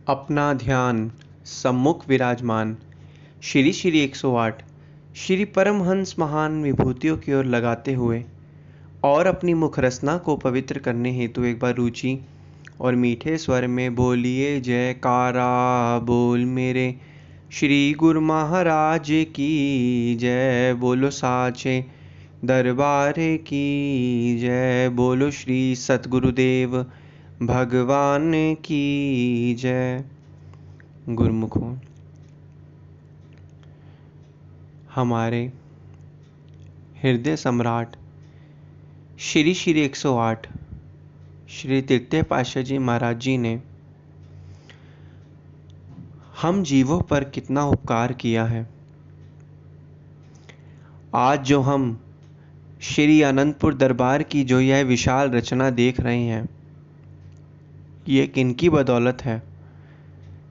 अपना ध्यान सम्मुख विराजमान श्री श्री 108 श्री परमहंस महान विभूतियों की ओर लगाते हुए और अपनी मुख रसना को पवित्र करने हेतु एक बार रुचि और मीठे स्वर में बोलिए जयकारा बोल मेरे श्री गुरु महाराज की जय। बोलो साचे दरबार की जय। बोलो श्री सतगुरुदेव भगवान की जय। गुरुमुखों, हमारे हृदय सम्राट श्री श्री 108 श्री तृतीय पातशाह जी महाराज जी ने हम जीवों पर कितना उपकार किया है। आज जो हम श्री अनंतपुर दरबार की जो यह विशाल रचना देख रहे हैं, ये किनकी बदौलत है?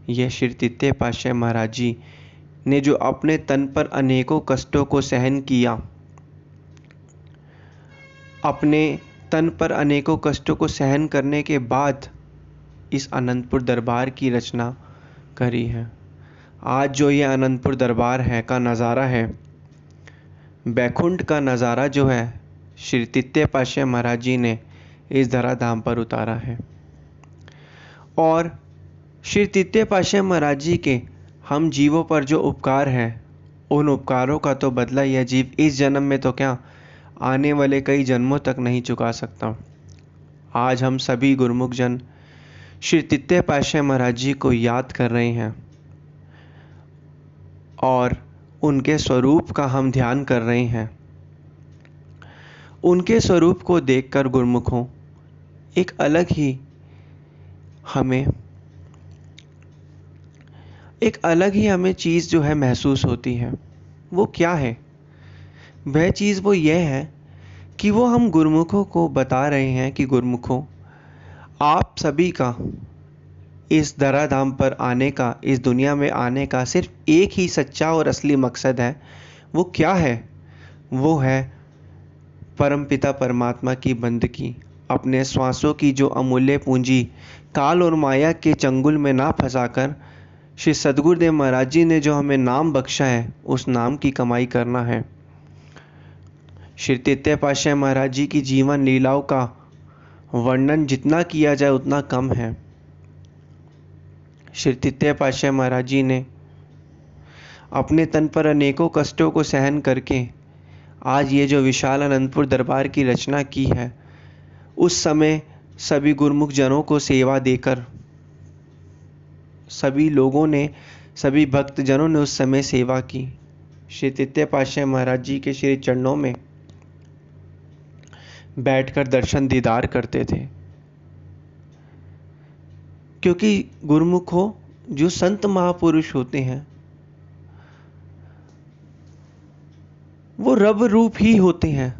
यह श्री तृतीय पातशाह महाराज जी ने जो अपने तन पर अनेकों कष्टों को सहन किया, अपने तन पर अनेकों कष्टों को सहन करने के बाद इस अनंतपुर दरबार की रचना करी है। आज जो ये अनंतपुर दरबार है का नज़ारा है, बैकुंठ का नज़ारा जो है, श्री तृतीय पातशाह महाराज जी ने इस धराधाम पर उतारा है। और श्री तृतीय पातशाह महाराज जी के हम जीवों पर जो उपकार है, उन उपकारों का तो बदला यह जीव इस जन्म में तो क्या, आने वाले कई जन्मों तक नहीं चुका सकता। आज हम सभी गुरुमुख जन श्री तृतीय पातशाह महाराज जी को याद कर रहे हैं और उनके स्वरूप का हम ध्यान कर रहे हैं। उनके स्वरूप को देखकर गुरुमुखों एक अलग ही हमें चीज़ जो है महसूस होती है। वो क्या है? वह चीज़ वो ये है कि वो हम गुरुमुखों को बता रहे हैं कि गुरुमुखों, आप सभी का इस धराधाम पर आने का, इस दुनिया में आने का सिर्फ एक ही सच्चा और असली मकसद है। वो क्या है? वो है परमपिता परमात्मा की बंदगी, अपने श्वासों की जो अमूल्य पूंजी काल और माया के चंगुल में ना फंसाकर श्री सद्गुरुदेव महाराज जी ने जो हमें नाम बख्शा है, उस नाम की कमाई करना है। श्री तृतीय पातशाह महाराज जी की जीवन लीलाओं का वर्णन जितना किया जाए उतना कम है। श्री तृतीय पातशाह महाराज जी ने अपने तन पर अनेकों कष्टों को सहन करके आज ये जो विशाल अनंतपुर दरबार की रचना की है, उस समय सभी गुरुमुख जनों को सेवा देकर सभी लोगों ने, सभी भक्तजनों ने उस समय सेवा की। श्री तृतीय पातशाह महाराज जी के श्री चरणों में बैठकर दर्शन दीदार करते थे, क्योंकि गुरुमुखों जो संत महापुरुष होते हैं वो रब रूप ही होते हैं।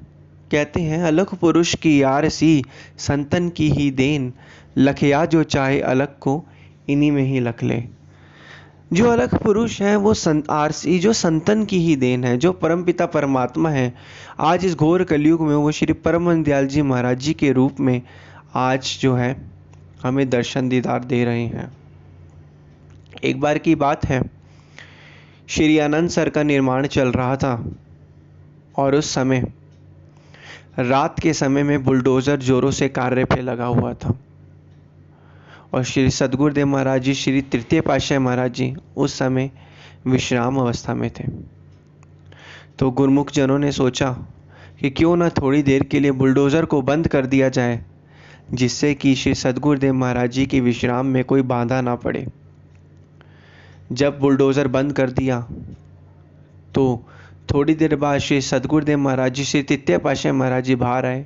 कहते हैं अलख पुरुष की यार सी, संतन की ही देन, लखया जो चाहे अलग को इन्हीं में ही लख ले। जो अलख पुरुष हैं वो आरसी, जो संतन की ही देन है, जो परमपिता परमात्मा है। आज इस घोर कलयुग में वो श्री परमहंस दयाल जी महाराज जी के रूप में आज जो है हमें दर्शन दीदार दे रहे हैं। एक बार की बात है, श्री आनंद सर का निर्माण चल रहा था और उस समय रात के समय में बुलडोज़र जोरों से कार्य पे लगा हुआ था और श्री सद्गुरुदेव महाराज जी, श्री तृतीय पातशाह महाराज जी उस समय विश्राम अवस्था में थे। तो गुरुमुख जनों ने सोचा कि क्यों ना थोड़ी देर के लिए बुलडोज़र को बंद कर दिया जाए, जिससे कि श्री सद्गुरुदेव महाराज जी की विश्राम में कोई बाधा ना पड़े। जब बुलडोज़र बंद कर दिया तो थोड़ी देर बाद श्री सद्गुरुदेव महाराज जी, श्री तृतीय पातशाह महाराज जी बाहर आए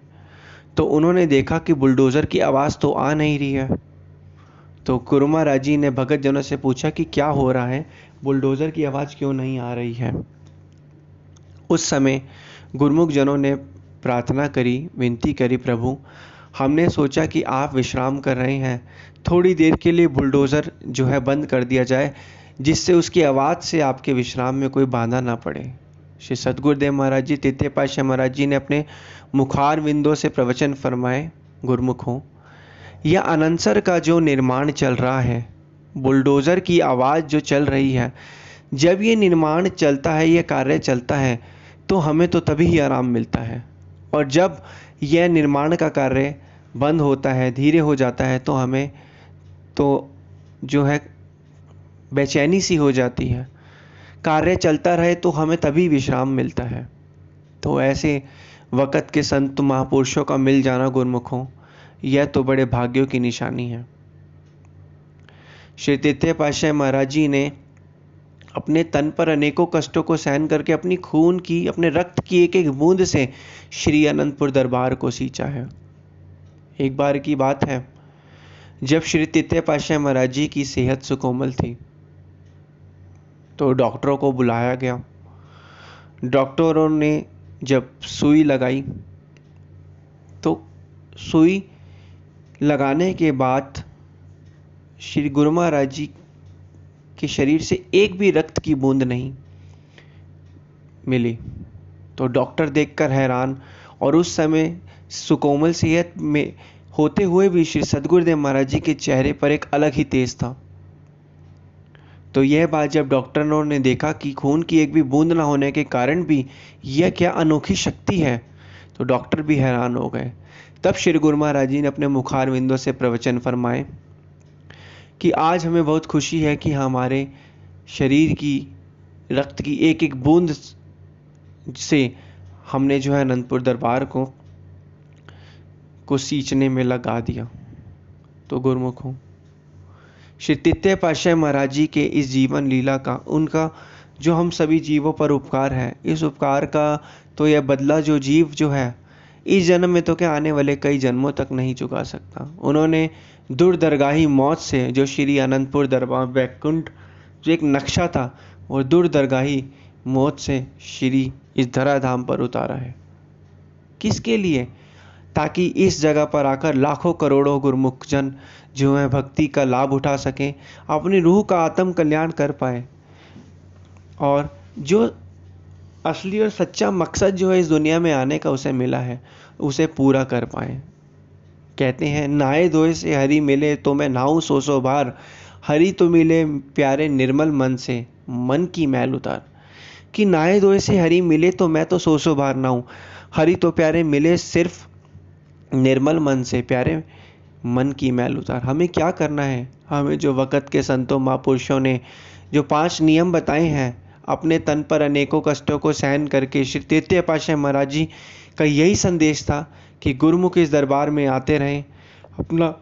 तो उन्होंने देखा कि बुलडोज़र की आवाज़ तो आ नहीं रही है। तो गुरु महाराज जी ने भगत जनों से पूछा कि क्या हो रहा है, बुलडोज़र की आवाज़ क्यों नहीं आ रही है। उस समय गुरुमुख जनों ने प्रार्थना करी, विनती करी, प्रभु हमने सोचा कि आप विश्राम कर रहे हैं, थोड़ी देर के लिए बुलडोज़र जो है बंद कर दिया जाए, जिससे उसकी आवाज़ से आपके विश्राम में कोई बाधा ना पड़े। श्री सद्गुरुदेव महाराज जी, तृतीय पातशाह महाराज जी ने अपने मुखार विंदों से प्रवचन फरमाए, गुरुमुखों, यह अनंतसर का जो निर्माण चल रहा है, बुलडोज़र की आवाज़ जो चल रही है, जब ये निर्माण चलता है, ये कार्य चलता है, तो हमें तो तभी ही आराम मिलता है। और जब यह निर्माण का कार्य बंद होता है, धीरे हो जाता है, तो हमें तो जो है बेचैनी सी हो जाती है। कार्य चलता रहे तो हमें तभी विश्राम मिलता है। तो ऐसे वक़्त के संत महापुरुषों का मिल जाना गुरमुखों, यह तो बड़े भाग्यों की निशानी है। श्री तृतीय पातशाही महाराज जी ने अपने तन पर अनेकों कष्टों को सहन करके अपनी खून की, अपने रक्त की एक एक बूंद से श्री अनंतपुर दरबार को सींचा है। एक बार की बात है, जब श्री तृतीय पातशाही महाराज जी की सेहत सुकोमल थी, तो डॉक्टरों को बुलाया गया। डॉक्टरों ने जब सुई लगाई, तो सुई लगाने के बाद श्री गुरु महाराज जी के शरीर से एक भी रक्त की बूंद नहीं मिली। तो डॉक्टर देखकर हैरान, और उस समय सुकोमल सेहत में होते हुए भी श्री सद्गुरुदेव महाराज जी के चेहरे पर एक अलग ही तेज था। तो यह बात जब डॉक्टरों ने देखा कि खून की एक भी बूंद ना होने के कारण भी यह क्या अनोखी शक्ति है, तो डॉक्टर भी हैरान हो गए। तब श्री गुरु महाराज जी ने अपने मुखारविंदों से प्रवचन फरमाए कि आज हमें बहुत खुशी है कि हमारे शरीर की रक्त की एक एक बूंद से हमने जो है अनंतपुर दरबार को सींचने में लगा दिया। तो गुरुमुखों, श्री तृतीय पातशाही महाराज जी के इस जीवन लीला का, उनका जो हम सभी जीवों पर उपकार है, इस उपकार का तो यह बदला जो जीव जो है इस जन्म में तो क्या आने वाले कई जन्मों तक नहीं चुका सकता। उन्होंने दुर्दरगाही मौत से जो श्री अनंतपुर दरबार वैकुंठ जो एक नक्शा था, और दुर्दरगाही मौत से श्री इस धराधाम पर उतारा है। किसके लिए? ताकि इस जगह पर आकर लाखों करोड़ों गुरमुख जन जो है भक्ति का लाभ उठा सकें, अपनी रूह का आत्म कल्याण कर पाए, और जो असली और सच्चा मकसद जो है इस दुनिया में आने का उसे मिला है, उसे पूरा कर पाए। कहते हैं, नहाए धोए से हरि मिले तो मैं नहाऊं सौ सौ बार, हरि तो मिले प्यारे निर्मल मन से मन की मैल उतार। कि नहाए धोए से हरि मिले तो मैं तो सौ सौ बार नहाऊं, हरि तो प्यारे मिले सिर्फ निर्मल मन से, प्यारे मन की मैल उतार। हमें क्या करना है? हमें जो वक़्त के संतों महापुरुषों ने जो 5 नियम बताए हैं, अपने तन पर अनेकों कष्टों को सहन करके, श्री तृतीय पातशाही महाराज जी का यही संदेश था कि गुरुमुख इस दरबार में आते रहें, अपना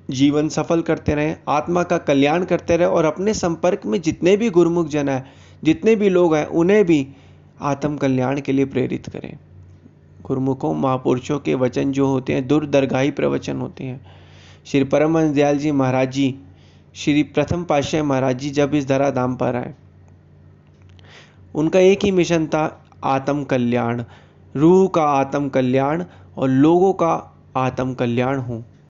जीवन सफल करते रहें, आत्मा का कल्याण करते रहें, और अपने संपर्क में जितने भी गुरुमुख जन हैं, जितने भी लोग हैं, उन्हें भी आत्म कल्याण के लिए प्रेरित करें। गुरुमुखों, महापुरुषों के वचन जो होते हैं दुर्दरगाही प्रवचन होते हैं। श्री परमहंस दयाल जी महाराज जी, श्री प्रथम पातशाही महाराज जी जब इस धराधाम पर आए, उनका एक ही मिशन था, आत्म कल्याण, रूह का आत्म कल्याण और लोगों का आत्म कल्याण हो।